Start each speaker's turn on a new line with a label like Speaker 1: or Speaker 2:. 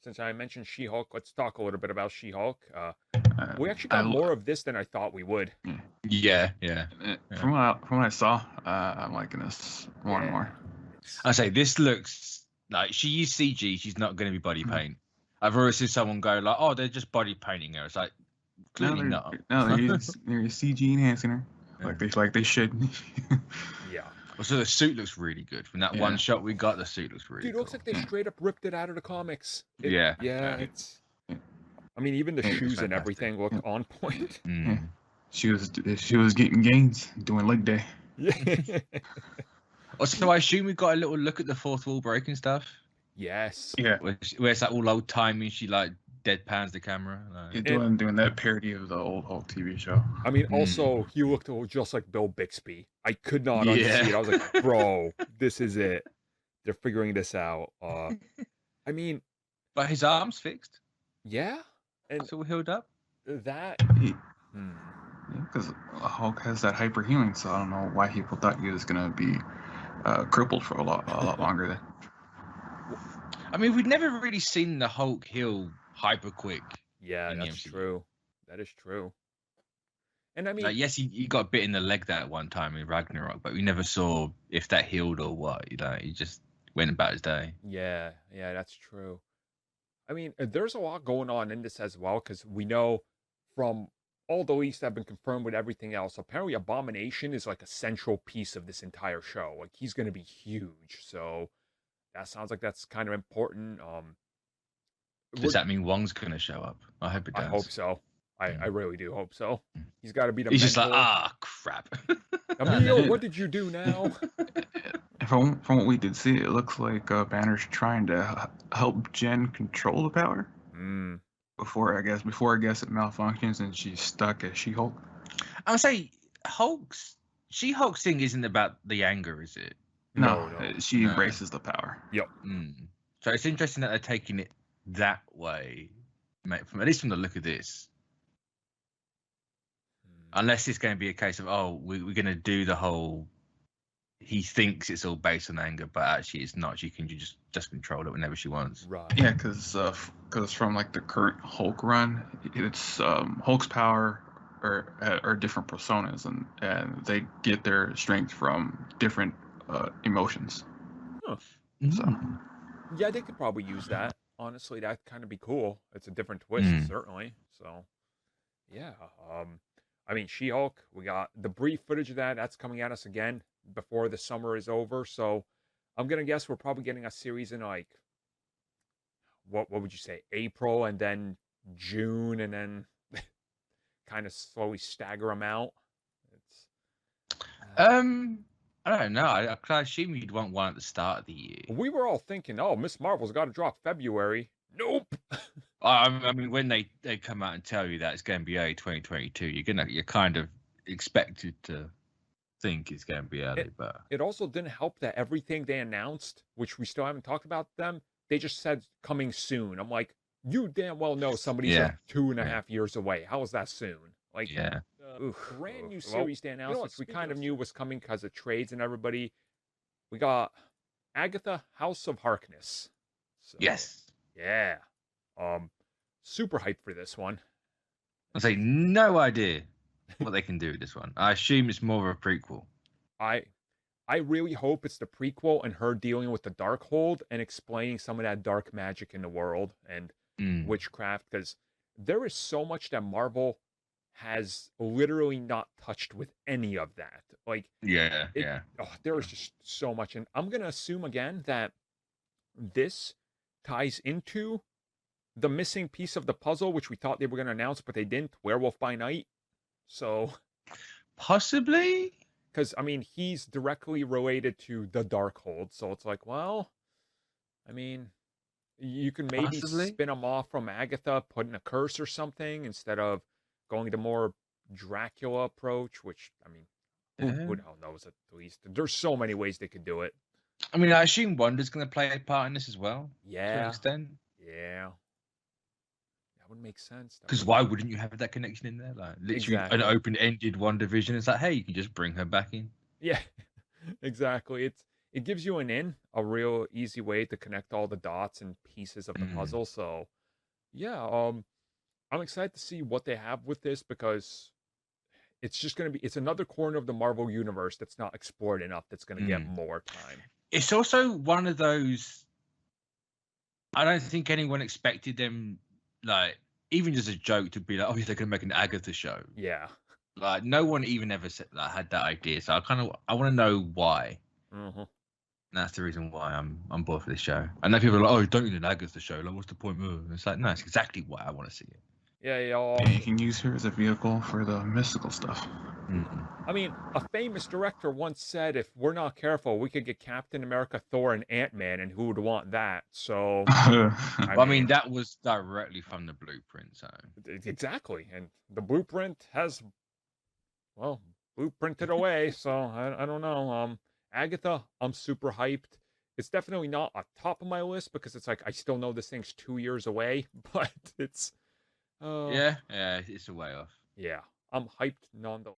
Speaker 1: since I mentioned She-Hulk, let's talk a little bit about She-Hulk. We actually
Speaker 2: I
Speaker 1: got more of this than I thought we would.
Speaker 3: Yeah.
Speaker 2: From what I saw, I'm liking this more and more.
Speaker 3: I say this looks like she used CG. She's not going to be body paint. I've always seen someone go like, "Oh, they're just body painting her." It's like clearly not.
Speaker 2: No, they're CG enhancing her, like they should.
Speaker 1: Yeah.
Speaker 3: Also, the suit looks really good. From that one shot we got, the suit looks really.
Speaker 1: Dude, it looks like they straight up ripped it out of the comics.
Speaker 3: Yeah.
Speaker 1: It's. I mean, even the shoes and everything look on point.
Speaker 2: Yeah. She was getting gains doing leg day.
Speaker 1: Yeah.
Speaker 3: Also, I assume we got a little look at the fourth wall breaking stuff.
Speaker 1: Yes.
Speaker 2: Yeah.
Speaker 3: Where it's like all old timey. She like deadpans the camera. Like...
Speaker 2: doing that parody of the old Hulk TV show.
Speaker 1: I mean, also he looked just like Bill Bixby. I could not unsee it. I was like, bro, this is it. They're figuring this out. I mean,
Speaker 3: but his arm's fixed.
Speaker 1: Yeah, and
Speaker 3: it's all healed up.
Speaker 1: That.
Speaker 2: Because Hulk has that hyper healing, so I don't know why people thought he was gonna be crippled for a lot longer. Then.
Speaker 3: I mean, we've never really seen the Hulk heal hyper quick.
Speaker 1: Yeah, that's true. That is true. And I mean,
Speaker 3: like, yes, he got bit in the leg that one time in Ragnarok, but we never saw if that healed or what. You know, he just went about his day.
Speaker 1: Yeah, that's true. I mean, there's a lot going on in this as well, because we know from all the leaks that have been confirmed with everything else, apparently Abomination is like a central piece of this entire show. Like, he's going to be huge. So that sounds like that's kind of important.
Speaker 3: Does that mean Wong's going to show up? I hope it does.
Speaker 1: I hope so. I really do hope so. He's got to be the
Speaker 3: He's
Speaker 1: mentor.
Speaker 3: just like, crap.
Speaker 1: Emilio, what did you do now?
Speaker 2: From what we did see, it looks like Banner's trying to help Jen control the power. Before I guess it malfunctions and she's stuck as She-Hulk.
Speaker 3: I would say She-Hulk's thing isn't about the anger, is it?
Speaker 2: No. She embraces the power.
Speaker 1: Yep.
Speaker 3: So it's interesting that they're taking it that way, at least from the look of this. Unless it's going to be a case of, we're going to do the whole. He thinks it's all based on anger, but actually it's not. She can just control it whenever she wants.
Speaker 1: Right.
Speaker 2: Yeah, because from like the current Hulk run, it's Hulk's power are different personas, and they get their strength from different emotions.
Speaker 1: Huh.
Speaker 2: So.
Speaker 1: Yeah, they could probably use that. Honestly, that'd kind of be cool. It's a different twist, certainly. So, yeah. I mean, She-Hulk, we got the brief footage of that. That's coming at us again before the summer is over. So I'm going to guess we're probably getting a series in like, what would you say, April and then June and then kind of slowly stagger them out.
Speaker 3: I don't know. I assume you'd want one at the start of the year.
Speaker 1: We were all thinking, Ms.Marvel's got to drop February. Nope.
Speaker 3: I mean, when they come out and tell you that it's going to be early 2022, you're kind of expected to think it's going to be early. But
Speaker 1: it also didn't help that everything they announced, which we still haven't talked about them, they just said coming soon. I'm like, you damn well know somebody's like 2.5 years away. How is that soon? Like, brand new series they announced, which we kind of knew was coming because of trades and everybody. We got Agatha, House of Harkness. So,
Speaker 3: yes.
Speaker 1: Yeah. Super hyped for this one.
Speaker 3: I say no idea what they can do with this one. I assume it's more of a prequel.
Speaker 1: I really hope it's the prequel and her dealing with the Darkhold and explaining some of that dark magic in the world and witchcraft, because there is so much that Marvel has literally not touched with any of that. Like, there is just so much. And I'm going to assume again that this ties into the missing piece of the puzzle, which we thought they were going to announce, but they didn't, Werewolf by Night. So
Speaker 3: possibly,
Speaker 1: because I mean, he's directly related to the Darkhold, so it's like, well, I mean, you can maybe spin him off from Agatha, put in a curse or something instead of going the more Dracula approach, which, I mean, who the hell knows at least. There's so many ways they could do it.
Speaker 3: I mean, I assume Wanda's going to play a part in this as well.
Speaker 1: Yeah.
Speaker 3: To an extent.
Speaker 1: Yeah. That would make sense.
Speaker 3: Because why wouldn't you have that connection in there? Like, literally an open-ended WandaVision. It's like, hey, you can just bring her back in.
Speaker 1: Yeah. Exactly. it gives you a real easy way to connect all the dots and pieces of the puzzle. So yeah, I'm excited to see what they have with this, because it's just going to be, it's another corner of the Marvel universe that's not explored enough, that's going to get more time.
Speaker 3: It's also one of those, I don't think anyone expected them, like, even just a joke, to be like, oh, yeah, they're going to make an Agatha show.
Speaker 1: Yeah.
Speaker 3: Like, no one even ever said, like, had that idea. So I want to know why.
Speaker 1: Mm-hmm.
Speaker 3: That's the reason why I'm bored for this show. I know people are like, oh, don't need an Agatha show. Like, what's the point? It's like, no, it's exactly why I want to see it.
Speaker 1: Yeah, y'all.
Speaker 2: Yeah, you can use her as a vehicle for the mystical stuff.
Speaker 1: I mean, a famous director once said, if we're not careful, we could get Captain America, Thor, and Ant-Man, and who would want that? So,
Speaker 3: I mean, that was directly from the blueprint, so.
Speaker 1: Exactly, and the blueprint has, well, blueprinted away, so I don't know. Agatha, I'm super hyped. It's definitely not a top of my list, because it's like, I still know this thing's 2 years away, but it's...
Speaker 3: yeah, it's a way off.
Speaker 1: Yeah, I'm hyped nonetheless.